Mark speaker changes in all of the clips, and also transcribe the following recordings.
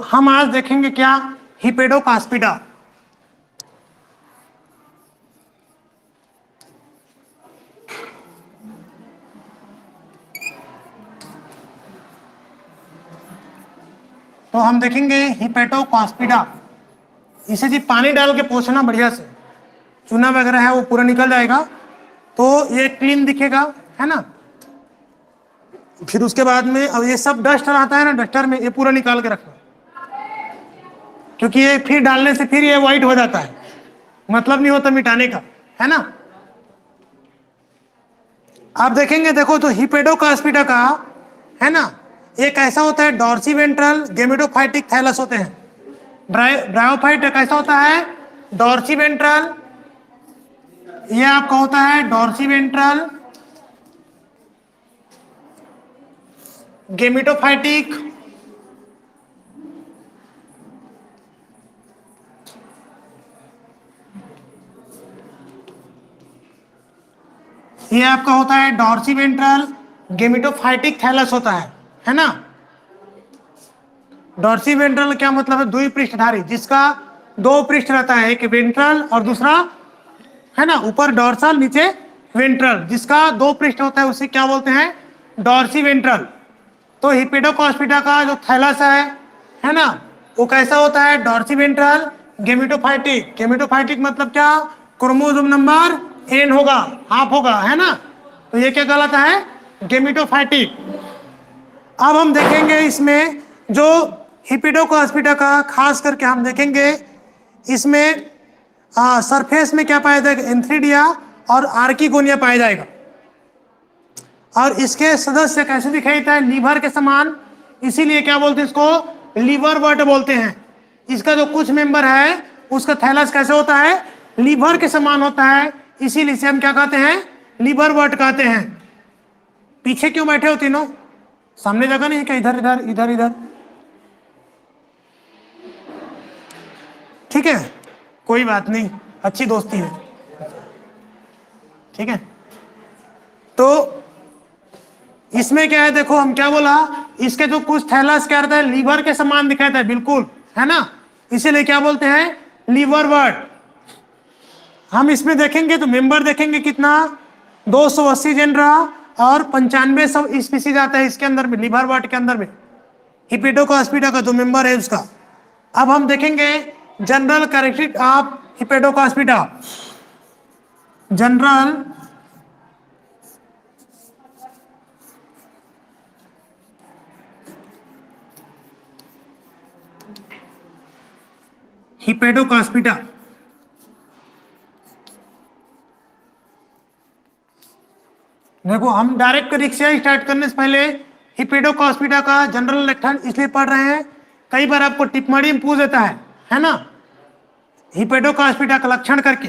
Speaker 1: हम आज देखेंगे क्या, हिपेडोकास्पिडा। तो हम देखेंगे हिपेडोकास्पिडा। इसे जी पानी डाल के पोंछना बढ़िया से, चूना वगैरह है वो पूरा निकल जाएगा, तो ये क्लीन दिखेगा, है ना। फिर उसके बाद में अब ये सब डस्ट रहता है ना, डस्टर में ये पूरा निकाल के रखना, क्योंकि ये फिर डालने से फिर ये व्हाइट हो जाता है, मतलब नहीं होता मिटाने का, है ना। आप देखेंगे, देखो तो हिपेडोकास्पिडा का, है ना, ये कैसा होता है, डॉर्सी वेंट्रल गेमेटोफाइटिक थैलस होते हैं। ब्रायोफाइट कैसा होता है, डॉर्सी वेंट्रल, ये आपका होता है डॉर्सी वेंट्रल गेमेटोफाइटिक, ये आपका होता है डॉर्सी वेंट्रल गेमेटोफाइटिक थैलस होता है ना। डॉर्सी वेंट्रल क्या मतलब है, द्विपृष्ठधारी, जिसका दो पृष्ठ रहता है, एक वेंट्रल और दूसरा, है ना, ऊपर डॉर्सल नीचे वेंट्रल, जिसका दो पृष्ठ होता है उसे क्या बोलते हैं, डॉर्सी वेंट्रल। तो हिपेडोकास्पिडा का जो थैलस है ना, वो कैसा होता है, डॉर्सी वेंट्रल गेमेटोफाइटिक। गेमेटोफाइटिक मतलब क्या, क्रोमोसोम नंबर n होगा, हाफ होगा, है ना, तो ये क्या कहलाता है, गेमेटोफाइटिक। अब हम देखेंगे इसमें जो हिपेडोकास्पिडा का खास करके हम देखेंगे, इसमें सरफेस में क्या पाया जाएगा, एंथ्रीडिया और आर्किगोनिया पाया जाएगा। और इसके सदस्य कैसे दिखाई देता है, लीवर के समान, इसीलिए क्या बोलते हैं इसको, लीवर वर्ट बोलते हैं। इसका जो कुछ मेंबर है उसका थैलस कैसे होता है, लीवर के समान होता है, इसीलिए इसे हम क्या कहते हैं, लीवर वर्ट कहते हैं। पीछे क्यों बैठे हो तीनों, सामने जगह नहीं है क्या, इधर इधर इधर इधर, ठीक है, कोई बात नहीं, अच्छी दोस्ती है, ठीक है। तो इसमें क्या है, देखो हम क्या बोला, इसके जो कुछ थैलस क्या रहता है, लीवर के समान दिखाता है, बिल्कुल, है ना, इसीलिए क्या बोलते हैं, लीवर वर्ट। हम इसमें देखेंगे तो मेंबर देखेंगे कितना, 280 जेनरा और 95 सब स्पीसीज आता है इसके अंदर में, लीवर वर्ट के अंदर में, हिपेडोकास्पिडा का जो मेंबर है उसका। अब हम देखेंगे जनरल कैरेक्टरिस्टिक ऑफ हिपेडोकास्पिडा। जनरल हिपेडोकास्पिडा, देखो हम डायरेक्ट रिक्शा स्टार्ट करने से पहले हिपेडोकास्पिडा का जनरल लक्षण इसलिए पढ़ रहे हैं, कई बार आपको टिप्पणी में पूछ देता है ना, हिपेडोकास्पिडा का लक्षण करके,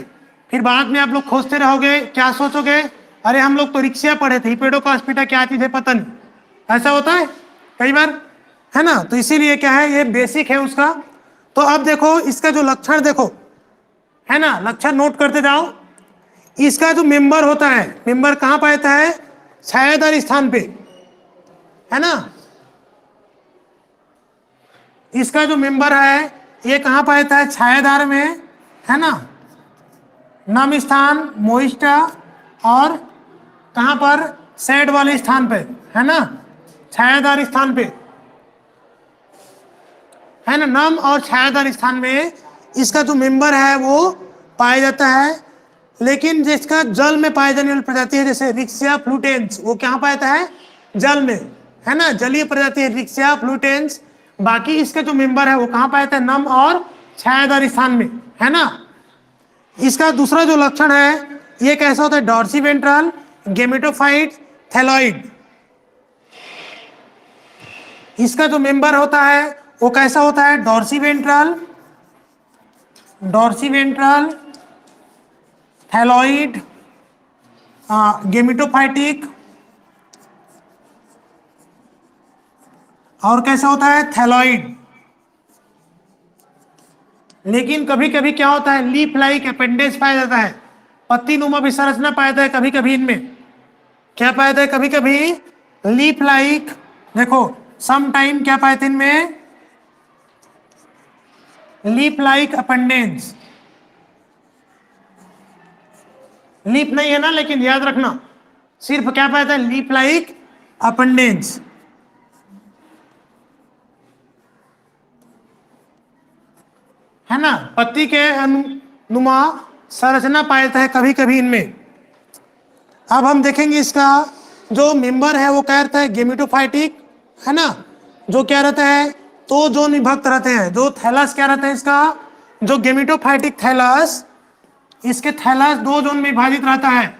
Speaker 1: फिर बाद में आप लोग खोजते रहोगे, क्या सोचोगे, अरे हम लोग तो रिक्शा पढ़े थे, हिपेडोकास्पिडा क्या चीज है पता नहीं, ऐसा होता है कई बार, है ना। तो इसीलिए क्या है, ये बेसिक है उसका। तो अब देखो इसका जो लक्षण देखो, है ना, लक्षण नोट करते जाओ। इसका जो मेंबर होता है, मेंबर कहां पाता है, छायादार स्थान पे, है ना। इसका जो मेंबर है ये कहां पाता है, छायादार में, है ना, नम स्थान मोइस्टा, और कहां पर, सेड वाले स्थान पे, है ना, छायादार स्थान पे, है ना, नम और छायादार स्थान में इसका जो मेंबर है वो पाया जाता है। लेकिन जिसका जल में पाए जाने वाली प्रजाति है, जैसे रिक्सिया फ्लूटेंस, वो कहाँ पाता है, जल में, है ना, जलीय प्रजाति है रिक्सिया फ्लूटेंस। बाकी इसका जो मेंबर है वो कहाँ पाता है, नम और छायादार स्थान में, है ना। इसका दूसरा जो लक्षण है, ये कैसा होता है, डॉर्सी वेंट्रल गेमेटोफाइट थैलॉइड। इसका जो मेंबर होता है वो कैसा होता है, डॉर्सी वेंट्रल थैलॉइड गेमेटोफाइटिक, और कैसा होता है, थैलॉइड। लेकिन कभी कभी क्या होता है, लीफ लाइक अपेंडेज पाया जाता है, पत्ती नुमा भी संरचना पाया जाता है कभी कभी, इनमें क्या पाया जाता है, कभी कभी लीफ लाइक, देखो सम टाइम क्या पाए थे इनमें, लीप लाइक अपेंडेंस, लीप नहीं है ना, लेकिन याद रखना सिर्फ क्या पाया था, लीप लाइक अपेंडेंस। है ना, पत्ती के अनुमा संरचना पाया जाता है कभी कभी इनमें। अब हम देखेंगे इसका जो मेंबर है वो क्या रहता है, गेमेटोफाइटिक, है ना, जो क्या रहता है, तो जोन विभक्त रहते हैं। जो थैलस क्या रहता है इसका, जो गेमेटोफाइटिक थैलस, इसके थैलस दो जोन में विभाजित रहता है।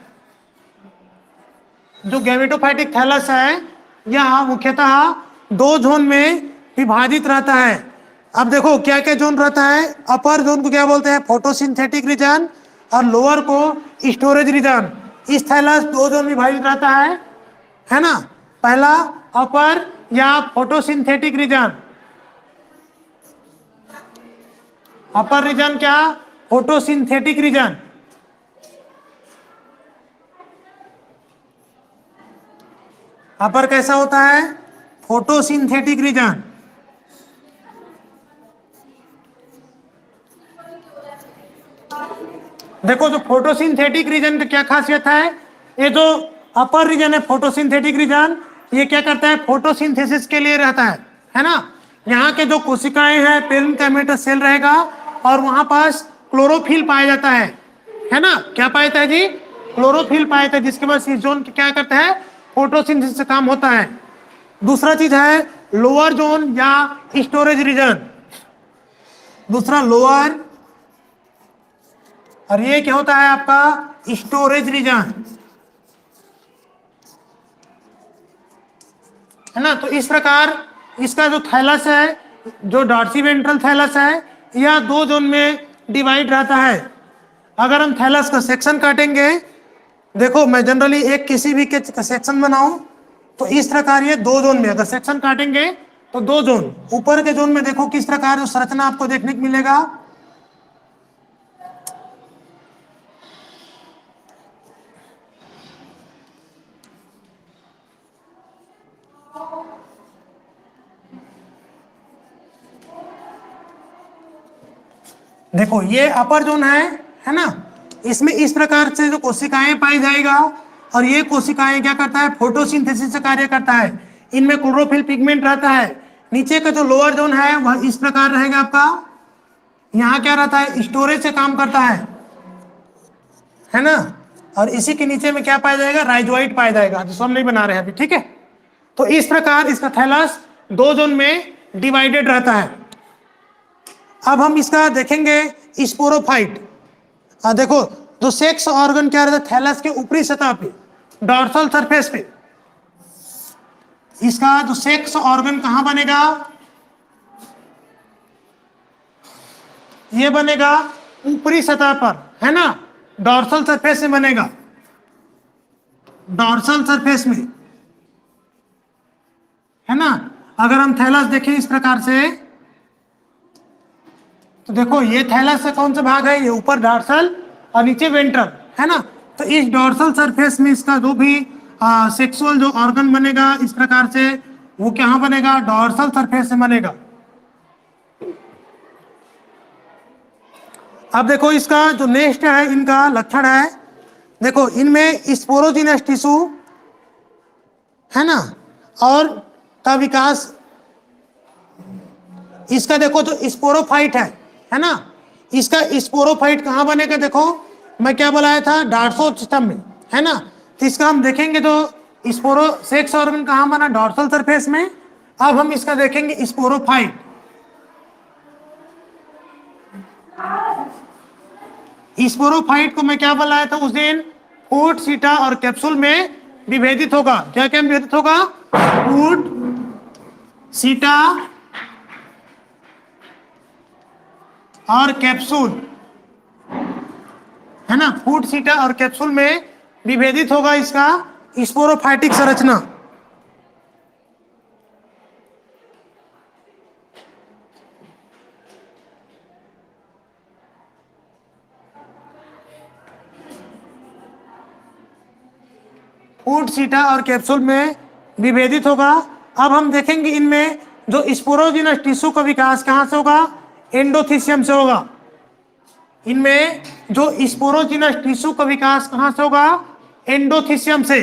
Speaker 1: जो गेमेटोफाइटिक थैलस है यह मुख्यतः दो जोन में विभाजित रहता है। अब देखो क्या क्या जोन रहता है, अपर जोन को क्या बोलते हैं, फोटोसिंथेटिक रीजन, और लोअर को स्टोरेज रीजन। इस थैलस दो जोन में विभाजित रहता है ना। पहला अपर या फोटोसिंथेटिक रीजन, अपर रीजन क्या, फोटोसिंथेटिक रीजन। अपर कैसा होता है, फोटोसिंथेटिक रीजन। देखो जो फोटोसिंथेटिक रीजन की क्या खासियत है, ये जो अपर रीजन है फोटोसिंथेटिक रीजन, ये क्या करता है, फोटोसिंथेसिस के लिए रहता है ना। यहाँ के जो कोशिकाएं हैं, पेरेंट गैमेटस सेल रहेगा और वहां पास क्लोरोफिल पाया जाता है ना। क्या पाया जाता है जी, क्लोरोफिल पाया जाता है, जिसके बाद इस जोन क्या करता है, फोटोसिंथेसिस से काम होता है। दूसरा चीज है लोअर जोन या स्टोरेज रीजन, दूसरा लोअर, और ये क्या होता है आपका, स्टोरेज रीजन, है ना। तो इस प्रकार इसका जो थैलस है, जो डॉर्सी वेंट्रल थैलस है, यह दो जोन में डिवाइड रहता है। अगर हम थैलस का सेक्शन काटेंगे, देखो मैं जनरली एक किसी भी के सेक्शन बनाऊं तो इस प्रकार ये दो जोन में अगर सेक्शन काटेंगे तो दो जोन, ऊपर के जोन में देखो किस प्रकार जो संरचना आपको देखने को मिलेगा। देखो ये अपर जोन है ना, इसमें इस प्रकार से जो कोशिकाएं पाई जाएगा, और ये कोशिकाएं क्या करता है, फोटोसिंथेसिस से कार्य करता है। इनमें क्लोरोफिल पिगमेंट रहता है। नीचे का जो लोअर जोन है वह इस प्रकार रहेगा आपका, यहाँ क्या रहता है, स्टोरेज से काम करता है ना। और इसी के नीचे में क्या पाया जाएगा, राइजोइट पाया जाएगा, जिसको हम नहीं बना रहे हैं अभी, ठीक है। तो इस प्रकार इसका थैलस दो जोन में डिवाइडेड रहता है। अब हम इसका देखेंगे स्पोरोफाइट। देखो जो सेक्स ऑर्गन क्या रहता है, थैलस के ऊपरी सतह पे, डॉर्सल सरफेस पे, इसका जो सेक्स ऑर्गन कहां बनेगा, ये बनेगा ऊपरी सतह पर, है ना, डॉर्सल सरफेस में बनेगा, डॉर्सल सरफेस में, है ना। अगर हम थैलस देखें इस प्रकार से, तो देखो ये थैलस से कौन सा भाग है, ये ऊपर डॉर्सल और नीचे वेंट्रल, है ना। तो इस डॉर्सल सरफेस में इसका जो भी सेक्सुअल जो ऑर्गन बनेगा इस प्रकार से, वो कहाँ बनेगा, डॉर्सल सरफेस से बनेगा। अब देखो इसका जो नेक्स्ट है, इनका लक्षण है, देखो इनमें स्पोरोजिनस टिश्यू, है ना, और का विकास। इसका देखो जो स्पोरोफाइट है ना, इसका स्पोरोफाइट कहाँ बनेगा, देखो मैं क्या बताया था, डॉर्सल सिस्टम में, है ना। तो इसका हम देखेंगे जो स्पोरो सेक्स ऑर्गन कहाँ बना, डॉर्सल सरफेस में। अब हम इसका देखेंगे स्पोरोफाइट। स्पोरोफाइट को मैं क्या बताया था उस दिन, फूट, सीटा और कैप्सूल में विभेदित होगा। क्या क्या विभेदित होगा, फूट, सीटा और कैप्सूल, है ना। फूट, सीटा और कैप्सूल में विभेदित होगा इसका स्पोरोफाइटिक संरचना। फूट, सीटा और कैप्सूल में विभेदित होगा। अब हम देखेंगे इनमें जो स्पोरोजिनस टिश्यू का विकास कहां से होगा, एंडोथीसियम से होगा। इनमें जो स्पोरोजिनस टिश्यू का विकास कहां से होगा? एंडोथीसियम से।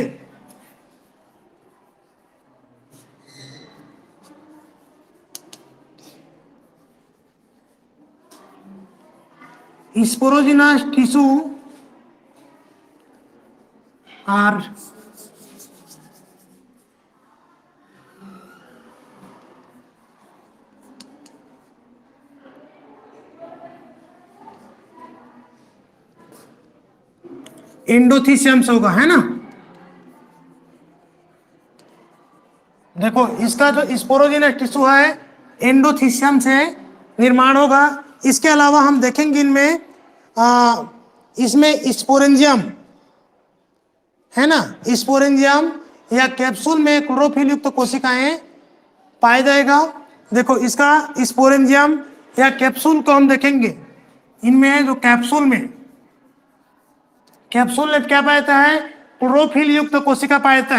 Speaker 1: स्पोरोजिनस टिश्यू आर एंडोथीसियम से होगा, है ना। देखो इसका जो स्पोरोजिनस टिश्यू है एंडोथीसियम से निर्माण होगा। इसके अलावा हम देखेंगे इनमें इसमें स्पोरेंजियम, है ना, स्पोरेंजियम या कैप्सूल में क्लोरोफिल युक्त कोशिकाएं पाया जाएगा। देखो इसका स्पोरेंजियम या कैप्सूल को हम देखेंगे। इनमें जो कैप्सूल में क्या पाया जाता है? क्लोरोफिल युक्त कोशिका पाया जाता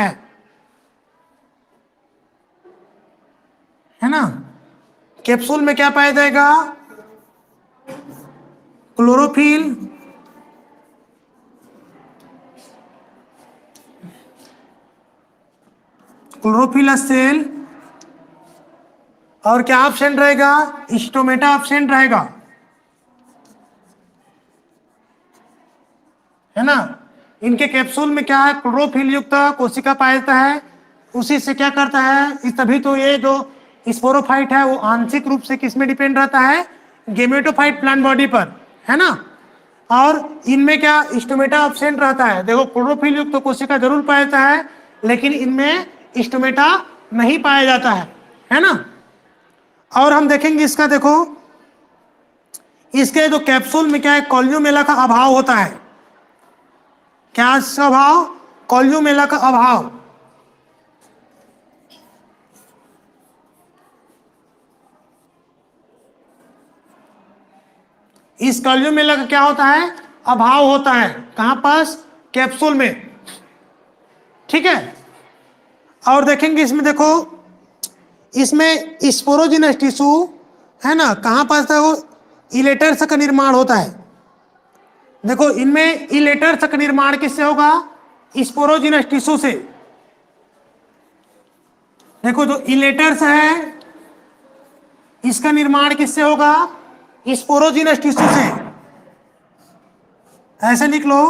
Speaker 1: है ना। कैप्सूल में क्या पाया जाएगा? Chlorophyll cell. और क्या ऑप्शन रहेगा? स्टोमेटा ऑप्शन रहेगा, है ना। इनके कैप्सूल में क्या है? क्लोरोफिल युक्त कोशिका पाया जाता है। उसी से क्या करता है, तभी तो ये जो स्पोरोफाइट है वो आंशिक रूप से किस में डिपेंड रहता है? गेमेटोफाइट प्लांट बॉडी पर, है ना। और इनमें क्या स्टोमेटा एब्सेंट रहता है? देखो क्लोरोफिल युक्त तो कोशिका जरूर पाया जाता है, लेकिन इनमें स्टोमेटा नहीं पाया जाता है ना। और हम देखेंगे इसका, देखो इसके जो कैप्सूल में क्या है? कॉल्यूमेला का अभाव होता है। क्या अभाव? कॉल्यूमेला का अभाव। इस कॉल्यूमेला का क्या होता है? अभाव होता है। कहां पास? कैप्सूल में, ठीक है। और देखेंगे इसमें, देखो इसमें स्पोरोजिनस टिश्यू, है ना, कहां पास है? वो इलेटर्स का निर्माण होता है। देखो इनमें इलेटर्स का निर्माण किससे होगा? स्पोरोजिनस टिश्यू से। देखो जो इलेटर्स है इसका निर्माण किससे होगा? स्पोरोजिनस टिश्यू से। ऐसे लिख लो,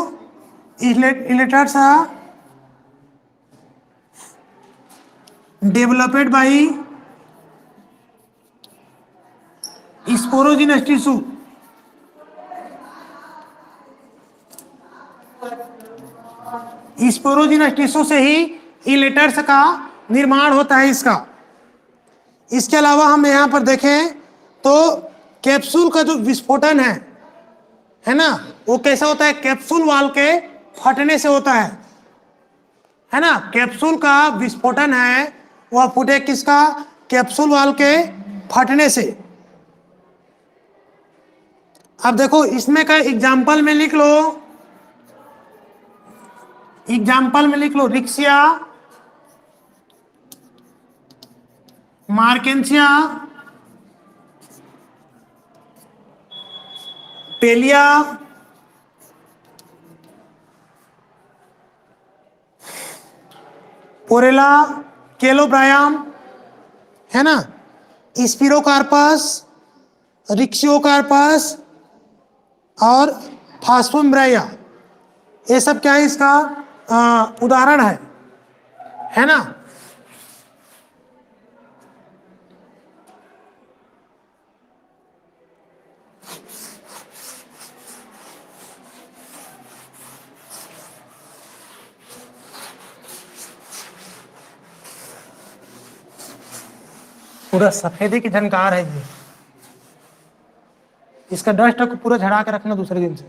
Speaker 1: elaters developed by sporogenous tissue. Sporogenous tissue से ही इलेटर्स का निर्माण होता है इसका। इसके अलावा हम यहां पर देखें तो कैप्सूल का जो विस्फोटन है ना, वो कैसा होता है? कैप्सूल वाल के फटने से होता है ना। कैप्सूल का विस्फोटन है वह फूटे किसका? कैप्सूल वाल के फटने से। अब देखो इसमें का एग्जाम्पल में लिख लो, रिक्सिया, मार्केंसिया, पेलिया, पोरेला, केलोब्रायम, है ना, स्पिरोकार्पस, रिक्सियोकार्पस और फास्फोम्ब्राया। ये सब क्या है? इसका उदाहरण है ना। पूरा सफेदी की झनकार है ये। इसका डस्ट को पूरा झड़ा के रखना दूसरे दिन से,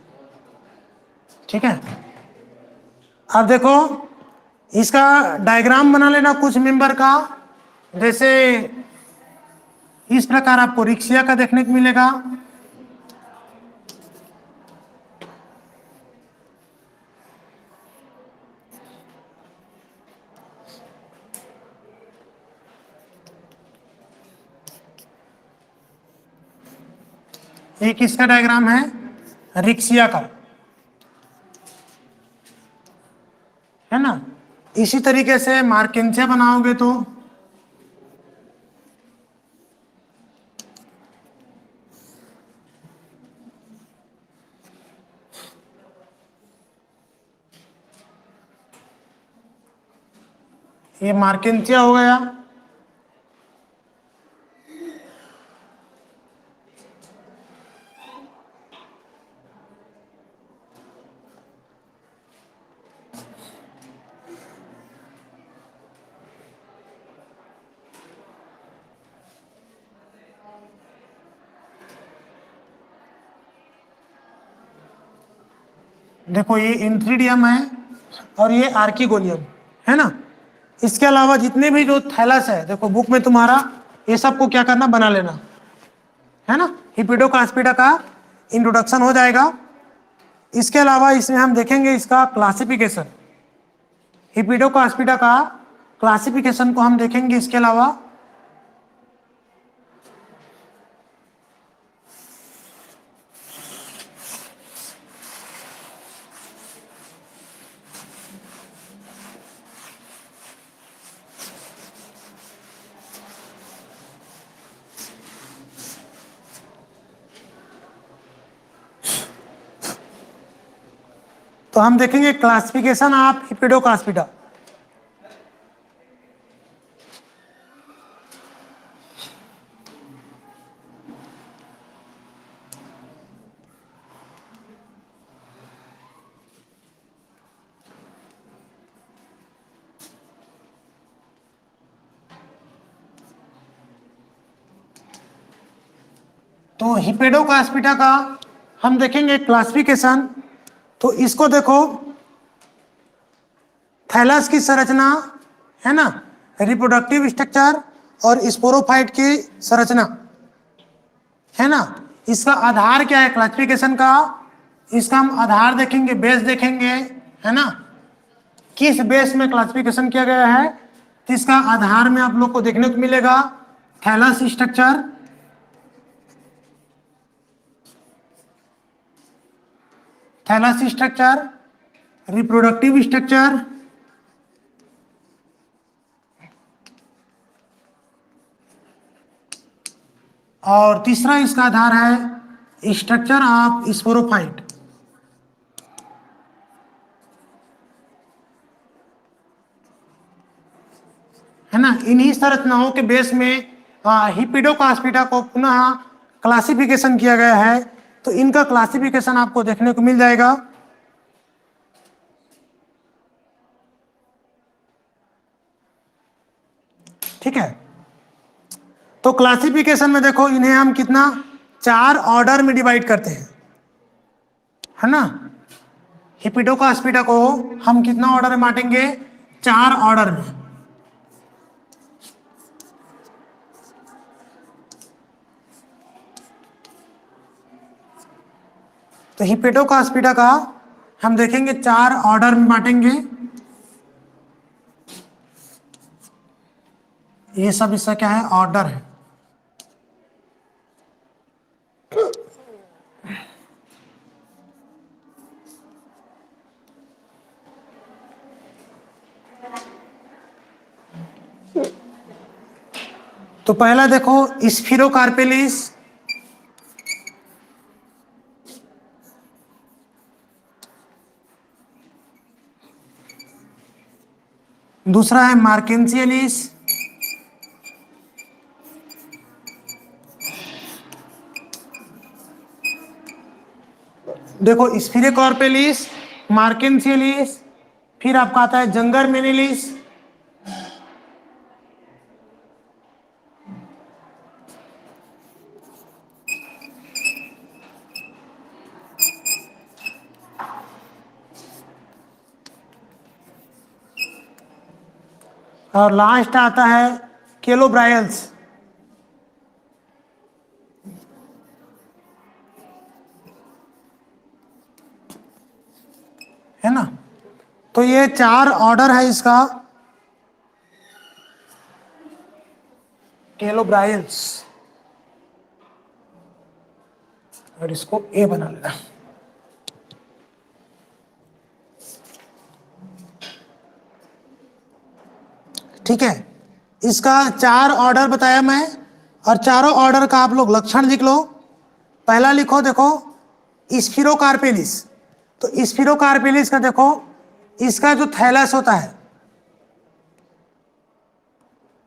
Speaker 1: ठीक है। अब देखो इसका डायग्राम बना लेना कुछ मेंबर का। जैसे इस प्रकार आपको रिक्सिया का देखने को मिलेगा। ये किसका डायग्राम है? रिक्सिया का, है ना। इसी तरीके से मार्केंसिया बनाओगे तो ये मार्केंसिया हो गया। देखो ये इंथ्रिडियम है और ये आर्किगोनियम, है ना। इसके अलावा जितने भी जो थैलस है, देखो बुक में तुम्हारा ये सबको क्या करना, बना लेना, है ना। हिपिडोकास्पिडा का इंट्रोडक्शन हो जाएगा। इसके अलावा इसमें हम देखेंगे इसका क्लासिफिकेशन, हिपिडोकास्पिडा का क्लासिफिकेशन को हम देखेंगे। इसके अलावा तो हम देखेंगे क्लासिफिकेशन ऑफ हिपिडोकास्पिडा। तो हिपेडोकास्पिडा का हम देखेंगे क्लासिफिकेशन। तो इसको देखो, थैलस की संरचना, है ना, रिप्रोडक्टिव स्ट्रक्चर और स्पोरोफाइट की संरचना, है ना। इसका आधार क्या है क्लासिफिकेशन का? इसका हम आधार देखेंगे, बेस देखेंगे, है ना, किस बेस में क्लासिफिकेशन किया गया है। तो इसका आधार में आप लोग को देखने को मिलेगा thallus structure, thallus structure, reproductive structure, और तीसरा इसका आधार है स्ट्रक्चर ऑफ स्पोरोफाइट, है ना। इन्हीं संरचनाओं के बेस में हिपिडोकास्पिडा को पुनः क्लासिफिकेशन किया गया है। तो इनका क्लासिफिकेशन आपको देखने को मिल जाएगा। ठीक है, तो क्लासिफिकेशन में देखो इन्हें हम कितना, 4 ऑर्डर में डिवाइड करते हैं, है ना। हिपिडोकास्पिडा को हम कितना ऑर्डर में बांटेंगे? 4 ऑर्डर में। तो हिपेडोकास्पिडा का हम देखेंगे 4 ऑर्डर में बांटेंगे। ये सब इसका क्या है, ऑर्डर है। तो पहला देखो स्फीरोकार्पेलिस, दूसरा है मार्केंसियलिस, देखो स्फीरोकार्पेलिस, मार्केंसियलिस, फिर आपका आता है जंगर मेनिलिस, और लास्ट आता है केलोब्रायल्स, है ना। तो ये 4 ऑर्डर है इसका, केलोब्रायल्स। और इसको ए बना लेना। ठीक है, इसका 4 ऑर्डर बताया मैं, और चारों ऑर्डर का आप लोग लक्षण लिख लो। पहला लिखो, देखो स्फीरोकार्पेलिस। तो स्फीरोकार्पेलिस का देखो, इसका जो थैलस होता है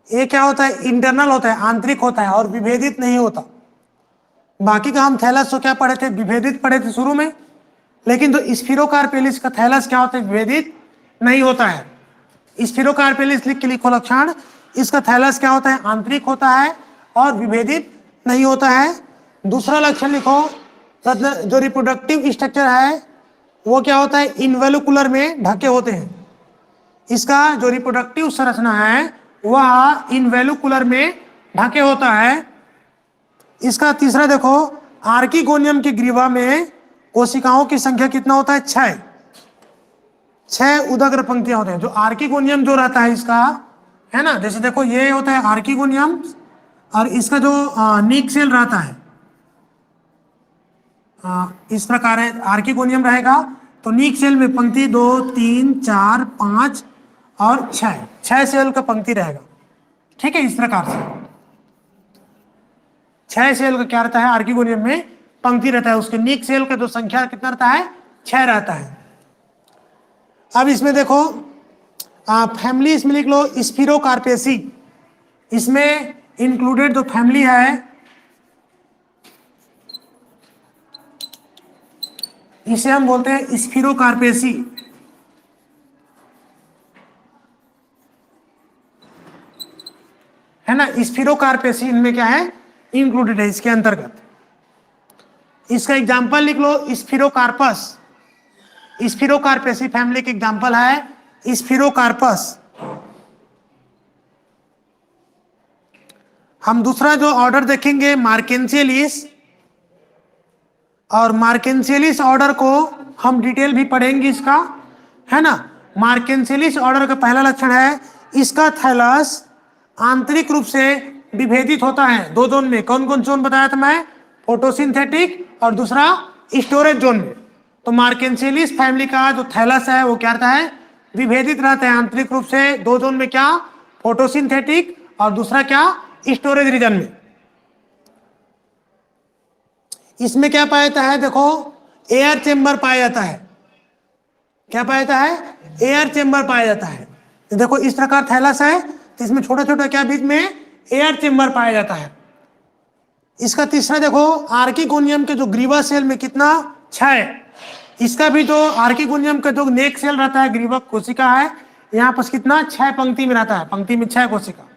Speaker 1: ये क्या होता है, इंटरनल होता है, आंतरिक होता है और विभेदित नहीं होता। बाकी का हम थैलस तो क्या पढ़े थे, विभेदित पढ़े थे शुरू में, लेकिन जो स्फीरोकार्पेलिस का थैलस क्या होता है, विभेदित नहीं होता है। स्फीरोकार्पेलिस लिख के लिखो लक्षण, इसका थैलस क्या होता है, आंतरिक होता है और विभेदित नहीं होता है। दूसरा लक्षण लिखो, जो रिप्रोडक्टिव स्ट्रक्चर है वो क्या होता है, इन्वेलुकुलर में ढके होते हैं। इसका जो रिप्रोडक्टिव संरचना है वह इन्वेलुकुलर में ढके होता है। इसका तीसरा देखो, आर्किगोनियम की ग्रीवा में कोशिकाओं की संख्या कितना होता है, 6 उदग्र पंक्तियां होते हैं। जो आर्किगोनियम जो रहता है इसका, है ना, जैसे देखो ये होता है आर्किगोनियम, और इसका जो नीक सेल रहता है इस प्रकार है, आर्किगोनियम रहेगा तो नीक सेल में पंक्ति 2 3 4 5 और 6 सेल का पंक्ति रहेगा। ठीक है, इस प्रकार से 6 सेल का क्या रहता है, आर्किगोनियम में पंक्ति रहता है। उसके नीक सेल का जो संख्या कितना रहता है, 6 रहता है। अब इसमें देखो फैमिली इसमें लिख लो, स्फीरोकार्पेसी। इसमें इंक्लूडेड जो फैमिली है इसे हम बोलते हैं स्फीरोकार्पेसी, है ना। स्फीरोकार्पेसी इनमें क्या है, इंक्लूडेड है इसके अंतर्गत। इसका एग्जांपल लिख लो, स्फीरोकार्पस। स्फीरोकार्पेसी फैमिली के एग्जांपल है स्फीरोकार्पस। हम दूसरा जो ऑर्डर देखेंगे मार्केंशियलिस, और मार्केंशियलिस ऑर्डर को हम डिटेल भी पढ़ेंगे इसका, है ना। मार्केंशियलिस ऑर्डर का पहला लक्षण है, इसका थैलस आंतरिक रूप से विभेदित होता है 2 जोन में। कौन कौन जोन बताया था मैं, फोटोसिंथेटिक और दूसरा स्टोरेज जोन में। तो मार्केंशियलिस फैमिली का जो थैलस है वो क्या रहता है, विभेदित रहता है आंतरिक रूप से 2 जोन में, क्या, फोटोसिंथेटिक और दूसरा क्या, स्टोरेज रीजन में। इसमें क्या पाया जाता है, देखो एयर चेंबर पाया जाता है। क्या पाया जाता है, एयर चेंबर पाया जाता है। तो देखो इस प्रकार थैलस है, तो इसमें छोटा छोटा क्या बीच में एयर चेंबर पाया जाता है। इसका तीसरा देखो, आर्किगोनियम के जो ग्रीवा सेल में कितना, 6। इसका भी जो आर्किगोनियम का जो नेक सेल रहता है, ग्रीवा कोशिका है, यहाँ पर कितना, 6 पंक्ति में रहता है, पंक्ति में 6 कोशिका।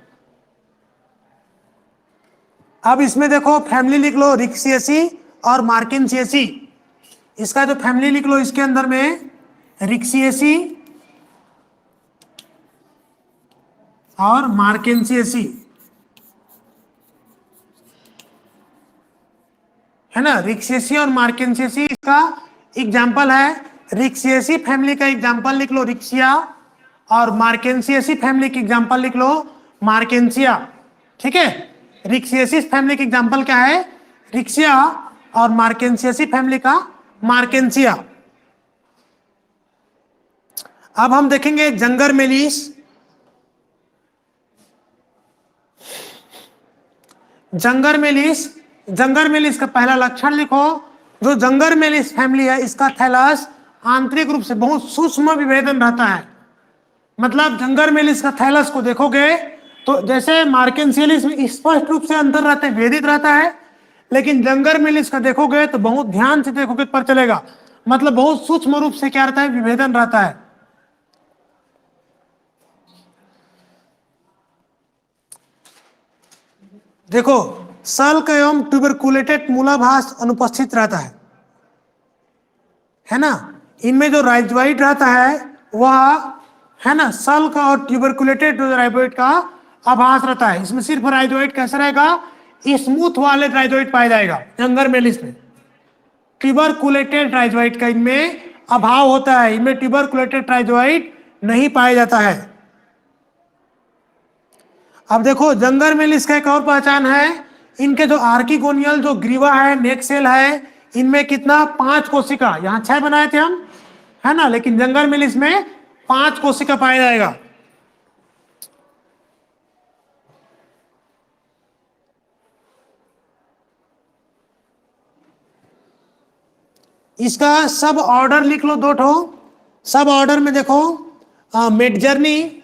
Speaker 1: अब इसमें देखो फैमिली लिख लो, रिक्सियसी और मार्केंशियसी। इसका जो फैमिली लिख लो, इसके अंदर में रिक्सियसी और मार्केंशियसी, है ना। रिक्सियसी और मार्केंशियसी इसका एग्जाम्पल है। रिक्सियसी फैमिली का एग्जाम्पल लिख लो, रिक्सिया, और मार्केंशियसी फैमिली की एग्जाम्पल लिख लो, मार्केंशिया। ठीक है, रिक्सियसिस फैमिली की एग्जाम्पल क्या है, रिक्सिया, और मार्केंशियसी फैमिली का मार्केंशिया। अब हम देखेंगे जंगर मेलिस। जंगर मेलिस का पहला लक्षण लिखो, जो जंगर मेलिस फैमिली है इसका थैलस आंतरिक रूप से बहुत सूक्ष्म विभेदन रहता है। मतलब जंगर मेलिस का थैलस को देखोगे तो जैसे मार्केंशियलिस में स्पष्ट रूप से अंतर रहता है, भेदित रहता है, लेकिन जंगर मेलिस का देखोगे तो बहुत ध्यान से देखोगे पर चलेगा, मतलब बहुत सूक्ष्म रूप से क्या रहता है, विभेदन रहता है। देखो सल्क एवं ट्यूबरकुलेटेड मूलाभास अनुपस्थित रहता है ना। इनमें जो राइजोइड रहता है वह, है ना, सल्क और ट्यूबरकुलेटेड राइजोइड का आभास रहता है। इसमें सिर्फ राइजोइड कैसा रहेगा, स्मूथ वाले राइजोइड पाया जाएगा जंगर मेलिस में। ट्यूबरकुलेटेड राइजोइड का इनमें अभाव होता है, इनमें ट्यूबरकुलेटेड राइजोइड नहीं पाया जाता है। अब देखो जंगर मेलिस का एक और पहचान है, इनके जो आर्किगोनियल जो ग्रीवा है, नेक सेल है, इनमें कितना 5 कोशिका, यहाँ 6 बनाए थे हम, है ना, लेकिन जंगल में इसमें 5 कोशिका पाया जाएगा। इसका सब ऑर्डर लिख लो 2 ठो। सब ऑर्डर में देखो, मिडजर्नी,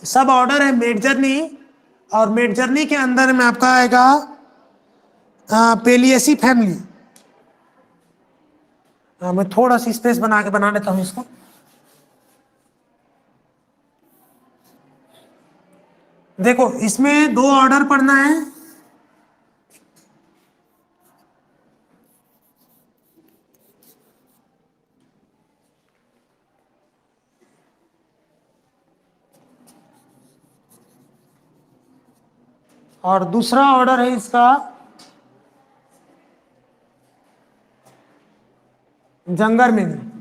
Speaker 1: सब ऑर्डर है मिडजर्नी, और मिडजर्नी के अंदर में आपका आएगा पेलियसी फैमिली। मैं थोड़ा सी स्पेस बना लेता हूं इसको। देखो इसमें 2 ऑर्डर पढ़ना है, और दूसरा ऑर्डर है इसका जंगर में। है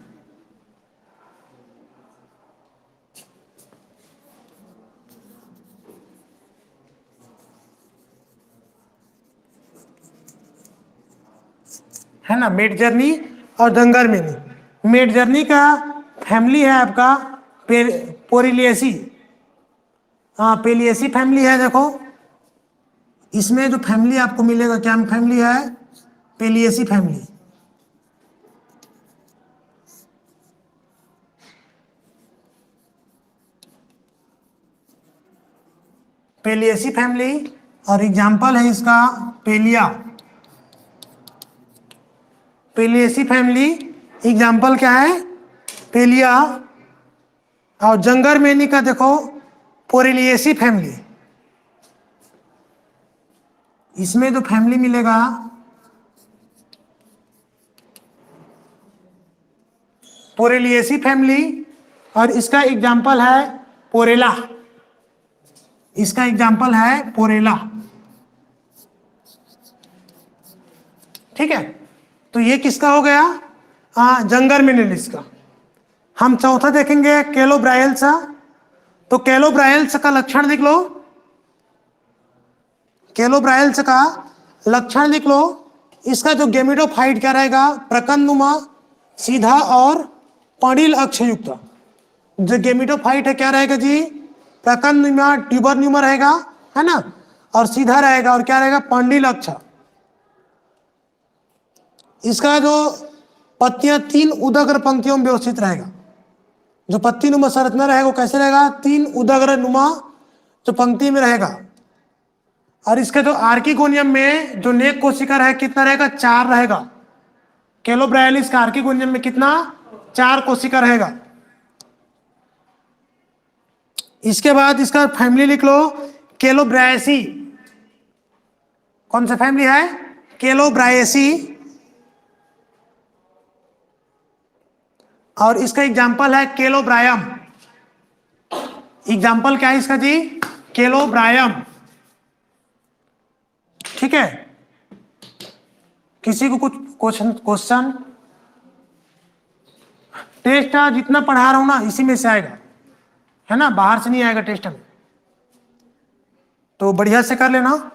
Speaker 1: ना, मिड जर्नी और जंगर में। मिड जर्नी का फैमिली है आपका पोरिलियसी, हाँ पेलियसी फैमिली है। देखो इसमें जो फैमिली आपको मिलेगा, क्या फैमिली है, पेलियसी फैमिली। पेलियसी फैमिली, और एग्जाम्पल है इसका पेलिया। पेलियसी फैमिली एग्जाम्पल क्या है, पेलिया। और जंगर मेनी का देखो पोरिलियसी फैमिली। इसमें जो फैमिली मिलेगा पोरिलियसी फैमिली, और इसका एग्जाम्पल है पोरेला। इसका एग्जाम्पल है पोरेला। ठीक है, तो ये किसका हो गया, जंगर मिनरल्स का। हम चौथा देखेंगे कैलोब्रायल्स। तो कैलोब्रायल्स का लक्षण लिख लो, कैलोब्रायल्स का लक्षण लिख लो। इसका जो गेमिटोफाइट क्या रहेगा, प्रकंदनुमा, सीधा और पंडिल अक्ष युक्त। जो गेमिटोफाइट है क्या रहेगा जी, प्रकंदनुमा ट्यूबर न्यूमा रहेगा, है ना, और सीधा रहेगा, और क्या रहेगा, पंडिल अक्ष। इसका जो पत्तियां 3 उदग्र पंक्तियों में व्यवस्थित रहेगा। जो पत्ती नुमा संरचना रहेगा वो कैसे रहेगा, 3 उदग्र नुमा जो पंक्ति में रहेगा। और इसके जो आर्किगोनियम में जो नेक कोशिका है कितना रहेगा, 4 रहेगा। कैलोब्रायलिस का आर्किगोनियम में कितना, 4 कोशिका रहेगा। इसके बाद इसका फैमिली लिख लो, कैलोब्रायसी। कौन सा फैमिली है, कैलोब्रायसी। और इसका एग्जाम्पल है कैलोब्रायम। एग्जाम्पल क्या है इसका जी, कैलोब्रायम। ठीक है, किसी को कुछ क्वेश्चन? टेस्ट जितना पढ़ा रहा हूं ना इसी में से आएगा, है ना, बाहर से नहीं आएगा टेस्ट में, तो बढ़िया से कर लेना।